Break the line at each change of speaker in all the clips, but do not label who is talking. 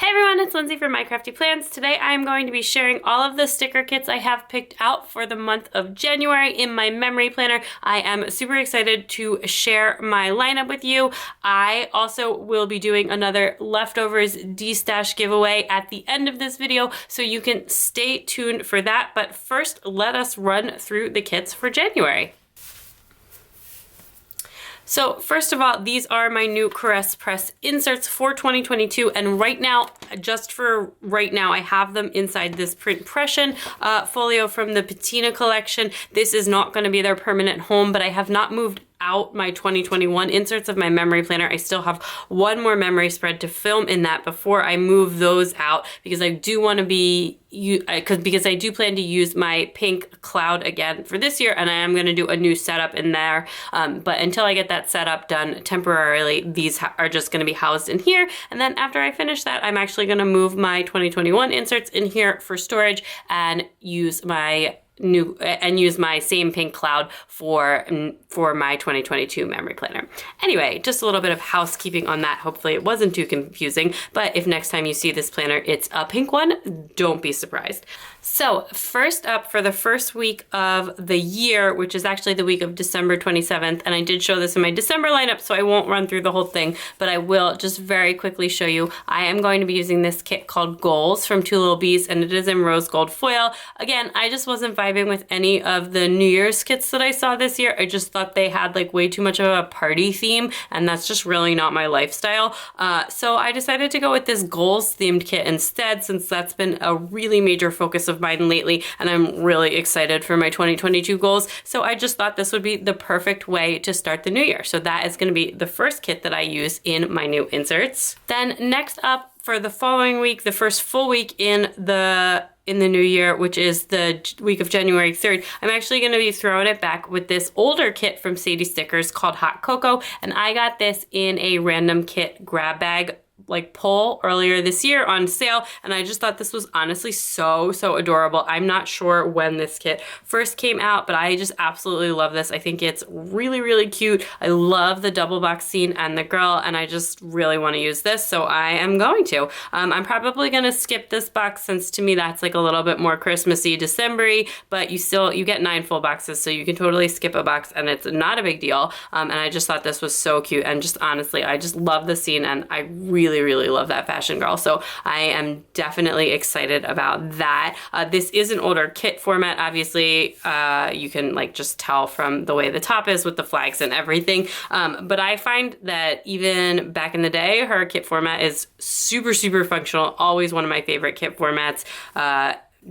Hey everyone, it's Lindsay from My Crafty Plans. Today I'm going to be sharing all of the sticker kits I have picked out for the month of January in my memory planner. I am super excited to share my lineup with you. I also will be doing another leftovers destash giveaway at the end of this video, so you can stay tuned for that. But first, let us run through the kits for January. So first of all, these are my new Caress Press inserts for 2022, and right now, just for right now, I have them inside this print pression folio from the Patina collection. This is not going to be their permanent home, but I have not moved out my 2021 inserts of my memory planner. I still have one more memory spread to film in that before I move those out, because I do want to be, because I do plan to use my pink cloud again for this year, and I am going to do a new setup in there. But until I get that setup done temporarily, these are just going to be housed in here. And then after I finish that, I'm actually going to move my 2021 inserts in here for storage and use my same pink cloud for my 2022 memory planner. Anyway, just a little bit of housekeeping on that. Hopefully it wasn't too confusing, but if next time you see this planner, it's a pink one, don't be surprised. So first up, for the first week of the year, which is actually the week of December 27th, and I did show this in my December lineup, so I won't run through the whole thing, but I will just very quickly show you. I am going to be using this kit called Goals from Two Little Bees, and it is in rose gold foil. Again, I just wasn't vibing with any of the New Year's kits that I saw this year. I just thought they had like way too much of a party theme, and that's just really not my lifestyle. So I decided to go with this Goals themed kit instead, since that's been a really major focus of mine lately, and I'm really excited for my 2022 goals. So I just thought this would be the perfect way to start the new year. So that is going to be the first kit that I use in my new inserts. Then next up, for the following week, the first full week in the new year, which is the week of January 3rd, I'm actually going to be throwing it back with this older kit from Sadie Stickers called Hot Cocoa, and I got this in a random kit grab bag like pull earlier this year on sale, and I just thought this was honestly so adorable. I'm not sure when this kit first came out, but I just absolutely love this. I think it's really cute. I love the double box scene and the girl, and I just really want to use this, so I am going to. I'm probably going to skip this box, since to me that's like a little bit more Christmassy, December-y, but you get 9 full boxes, so you can totally skip a box and it's not a big deal. And I just thought this was so cute, and just honestly, I just love the scene, and I really love that fashion girl. So I am definitely excited about that. This is an older kit format. Obviously, you can like just tell from the way the top is with the flags and everything. But I find that even back in the day, her kit format is super functional. Always one of my favorite kit formats.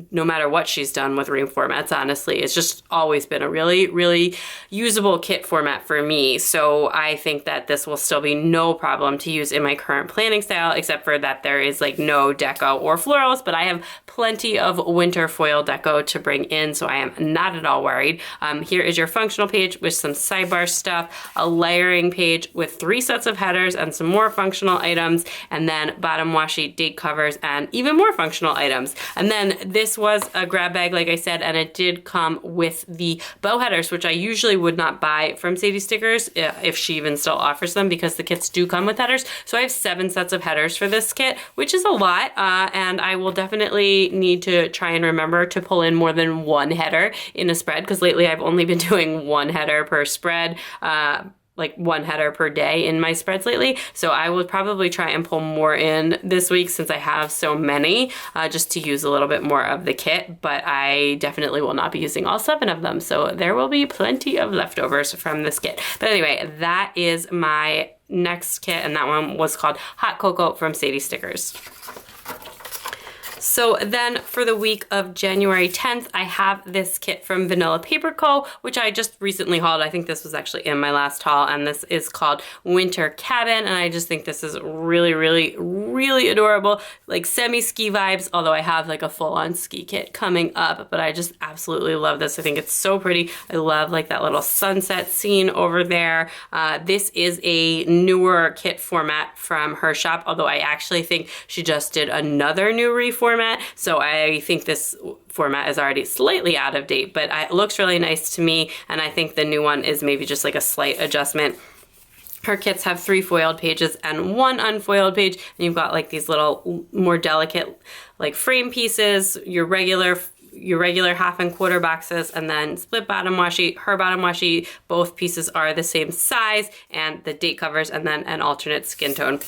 No matter what she's done with ream formats, honestly, it's just always been a really usable kit format for me. So I think that this will still be no problem to use in my current planning style, except for that there is like no deco or florals, but I have plenty of winter foil deco to bring in, so I am not at all worried. Here is your functional page with some sidebar stuff, a layering page with 3 sets of headers and some more functional items, and then bottom washi date covers and even more functional items. And then this was a grab bag, like I said, and it did come with the bow headers, which I usually would not buy from Sadie Stickers, if she even still offers them, because the kits do come with headers. So I have 7 sets of headers for this kit, which is a lot, and I will definitely need to try and remember to pull in more than 1 header in a spread, because lately I've only been doing 1 header per spread, like 1 header per day in my spreads lately. So I will probably try and pull more in this week, since I have so many, just to use a little bit more of the kit, but I definitely will not be using all 7 of them. So there will be plenty of leftovers from this kit. But anyway, that is my next kit, and that one was called Hot Cocoa from Sadie Stickers. So then for the week of January 10th, I have this kit from Vanilla Paper Co., which I just recently hauled. I think this was actually in my last haul, and this is called Winter Cabin, and I just think this is really adorable, like semi-ski vibes, although I have like a full-on ski kit coming up, but I just absolutely love this. I think it's so pretty. I love like that little sunset scene over there. This is a newer kit format from her shop, although I actually think she just did another new reformat, so I think this format is already slightly out of date, but it looks really nice to me, and I think the new one is maybe just like a slight adjustment. Her kits have 3 foiled pages and 1 unfoiled page, and you've got like these little more delicate like frame pieces, your regular half and quarter boxes, and then split bottom washi, her bottom washi. Both pieces are the same size, and the date covers, and then an alternate skin tone.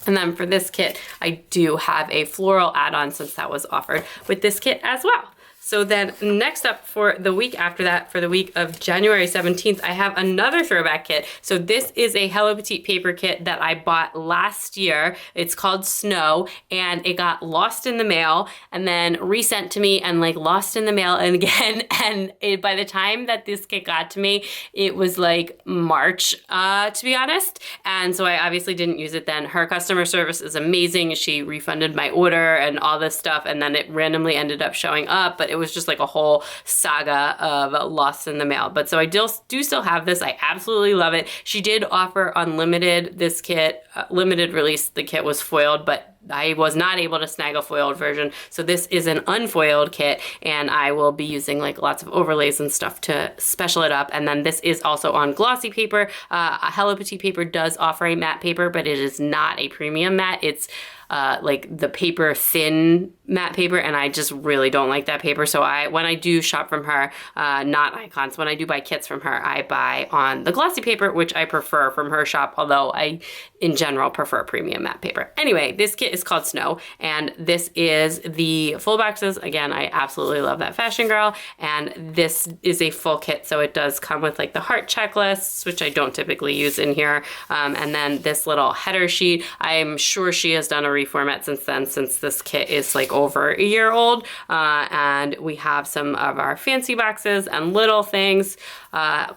And then for this kit, I do have a floral add-on since that was offered with this kit as well. So then next up for the week after that, for the week of January 17th, I have another throwback kit. So this is a Hello Petite paper kit that I bought last year. It's called Snow, and it got lost in the mail and then resent to me and like lost in the mail and again. And by the time that this kit got to me, it was like March, to be honest. And so I obviously didn't use it then. Her customer service is amazing. She refunded my order and all this stuff, and then it randomly ended up showing up, but it was just like a whole saga of lost in the mail. But so I do still have this. I absolutely love it. She did offer unlimited this kit, limited release. The kit was foiled, but I was not able to snag a foiled version. So this is an unfoiled kit, and I will be using like lots of overlays and stuff to special it up. And then this is also on glossy paper. Hello Petite paper does offer a matte paper, but it is not a premium matte. It's like the paper thin matte paper, and I just really don't like that paper. So when I do shop from her, not Icons, when I do buy kits from her, I buy on the glossy paper, which I prefer from her shop, although I in general prefer premium matte paper. Anyway, this kit is called Snow, and this is the full boxes. Again, I absolutely love that fashion girl, and this is a full kit, so it does come with like the heart checklists, which I don't typically use in here, and then this little header sheet. I'm sure she has done a reformat since then, since this kit is like over a year old, and we have some of our fancy boxes and little things,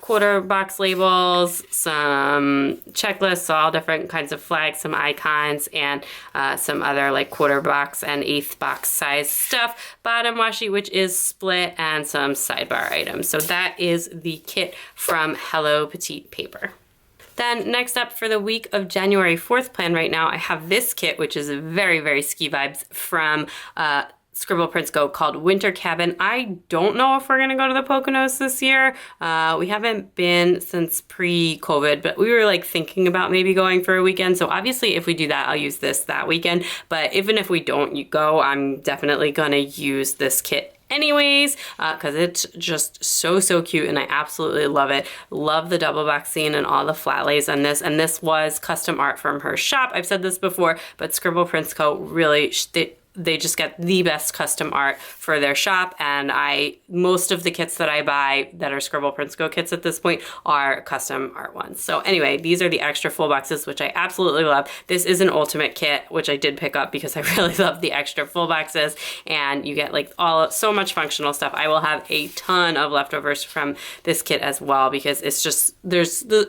quarter box labels, some checklists, so all different kinds of flags, some icons, and some other like quarter box and eighth box size stuff, bottom washi, which is split, and some sidebar items. So that is the kit from Hello Petite paper. Then next up for the week of January 4th plan right now, I have this kit, which is very, very ski vibes from Scribble Prints Go, called Winter Cabin. I don't know if we're gonna go to the Poconos this year. We haven't been since pre-COVID, but we were like thinking about maybe going for a weekend. So obviously if we do that, I'll use this that weekend. But even if we don't go, I'm definitely gonna use this kit anyways, because it's just so cute, and I absolutely love it. Love the double box scene and all the flat lays on this, and this was custom art from her shop. I've said this before, but Scribble Prints Co. really, they just get the best custom art for their shop, and most of the kits that I buy that are Scribble Prints Go kits at this point are custom art ones. So anyway, these are the extra full boxes, which I absolutely love. This is an ultimate kit, which I did pick up because I really love the extra full boxes, and you get like so much functional stuff. I will have a ton of leftovers from this kit as well, because it's just,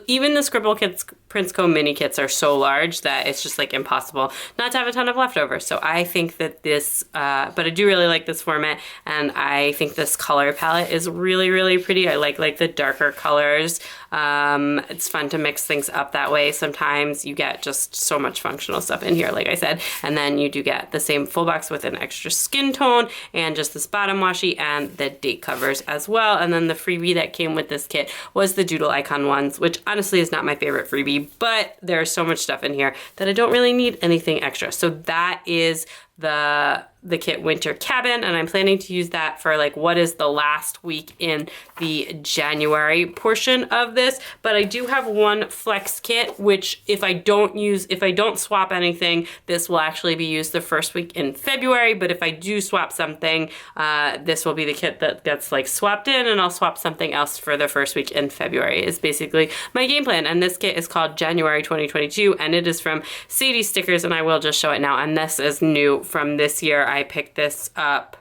even the Scribble Prints Co. mini kits are so large that it's just like impossible not to have a ton of leftovers. So I think that this, but I do really like this format, and I think this color palette is really pretty. I like the darker colors. It's fun to mix things up that way. Sometimes you get just so much functional stuff in here, like I said, and then you do get the same full box with an extra skin tone and just this bottom washi and the date covers as well. And then the freebie that came with this kit was the doodle icon ones, which honestly is not my favorite freebie, but there's so much stuff in here that I don't really need anything extra. So that is the kit Winter Cabin, and I'm planning to use that for like what is the last week in the January portion of this. But I do have one flex kit, which if I don't swap anything, this will actually be used the first week in February. But if I do swap something, this will be the kit that gets like swapped in, and I'll swap something else for the first week in February is basically my game plan. And this kit is called January 2022, and it is from Sadie Stickers, and I will just show it now. And this is new from this year. I picked this up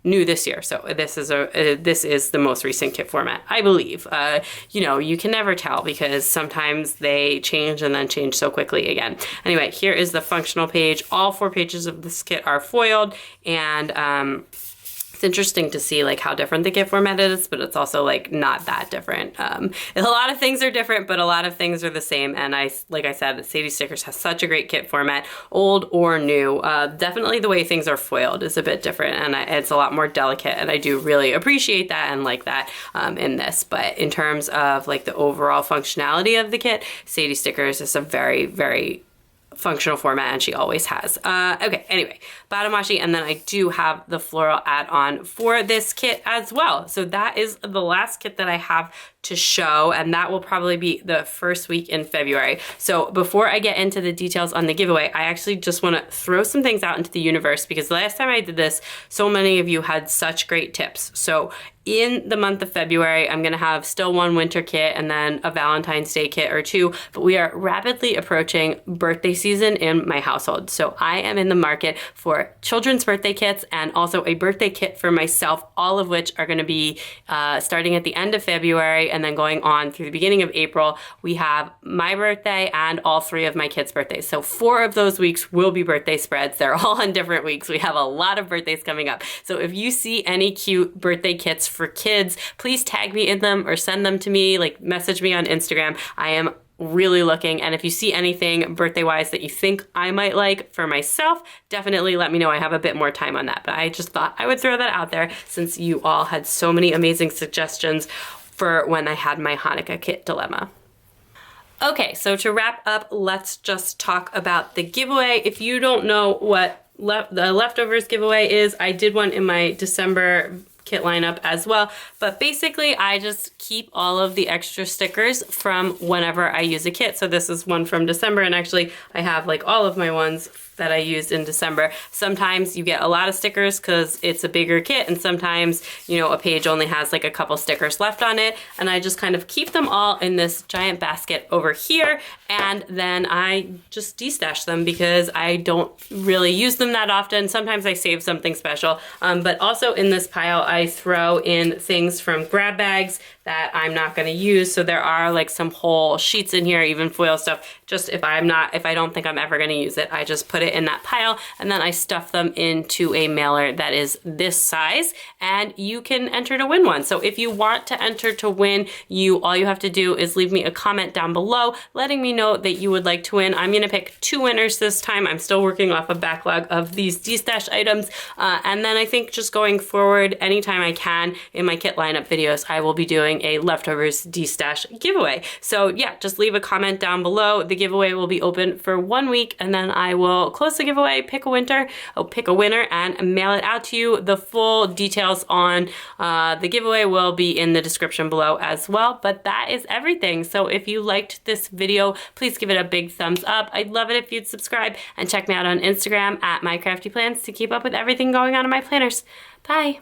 new this year, so this is the most recent kit format, I believe. You know, you can never tell because sometimes they change and then change so quickly again. Anyway, here is the functional page. All 4 pages of this kit are foiled, and It's interesting to see like how different the kit format is, but it's also like not that different. A lot of things are different, but a lot of things are the same. And like I said, Sadie Stickers has such a great kit format, old or new. Definitely the way things are foiled is a bit different, and it's a lot more delicate, and I do really appreciate that and like that in this. But in terms of like the overall functionality of the kit, Sadie Stickers is a very, very functional format, and she always has. Okay, anyway, bottom washi, and then I do have the floral add-on for this kit as well. So that is the last kit that I have to show, and that will probably be the first week in February. So before I get into the details on the giveaway, I actually just want to throw some things out into the universe, because the last time I did this, so many of you had such great tips. So in the month of February, I'm gonna have still one winter kit and then a Valentine's Day kit or two, but we are rapidly approaching birthday season in my household. So I am in the market for children's birthday kits and also a birthday kit for myself, all of which are gonna be starting at the end of February and then going on through the beginning of April. We have my birthday and all 3 of my kids' birthdays. So 4 of those weeks will be birthday spreads. They're all on different weeks. We have a lot of birthdays coming up. So if you see any cute birthday kits for kids, please tag me in them or send them to me, like message me on Instagram. I am really looking, and if you see anything birthday wise that you think I might like for myself, definitely let me know. I have a bit more time on that, but I just thought I would throw that out there since you all had so many amazing suggestions for when I had my Hanukkah kit dilemma. Okay, so to wrap up, let's just talk about the giveaway. If you don't know what the leftovers giveaway is, I did one in my December kit lineup as well, but basically I just keep all of the extra stickers from whenever I use a kit. So this is one from December, and actually I have like all of my ones that I used in December. Sometimes you get a lot of stickers because it's a bigger kit, and sometimes, you know, a page only has like a couple stickers left on it, and I just kind of keep them all in this giant basket over here, and then I just destash them because I don't really use them that often. Sometimes I save something special, but also in this pile I throw in things from grab bags that I'm not gonna use. So there are like some whole sheets in here, even foil stuff. Just if I don't think I'm ever gonna use it, I just put it in that pile, and then I stuff them into a mailer that is this size, and you can enter to win one. So if you want to enter to win, all you have to do is leave me a comment down below letting me know that you would like to win. I'm gonna pick 2 winners this time. I'm still working off a backlog of these destash items, and then I think just going forward, anytime I can in my kit lineup videos, I will be doing a leftovers destash giveaway. So yeah, just leave a comment down below. The giveaway will be open for 1 week, and then I will close the giveaway, pick a winner, and mail it out to you. The full details on the giveaway will be in the description below as well. But that is everything. So if you liked this video, please give it a big thumbs up. I'd love it if you'd subscribe, and check me out on Instagram at mycraftyplans to keep up with everything going on in my planners. Bye.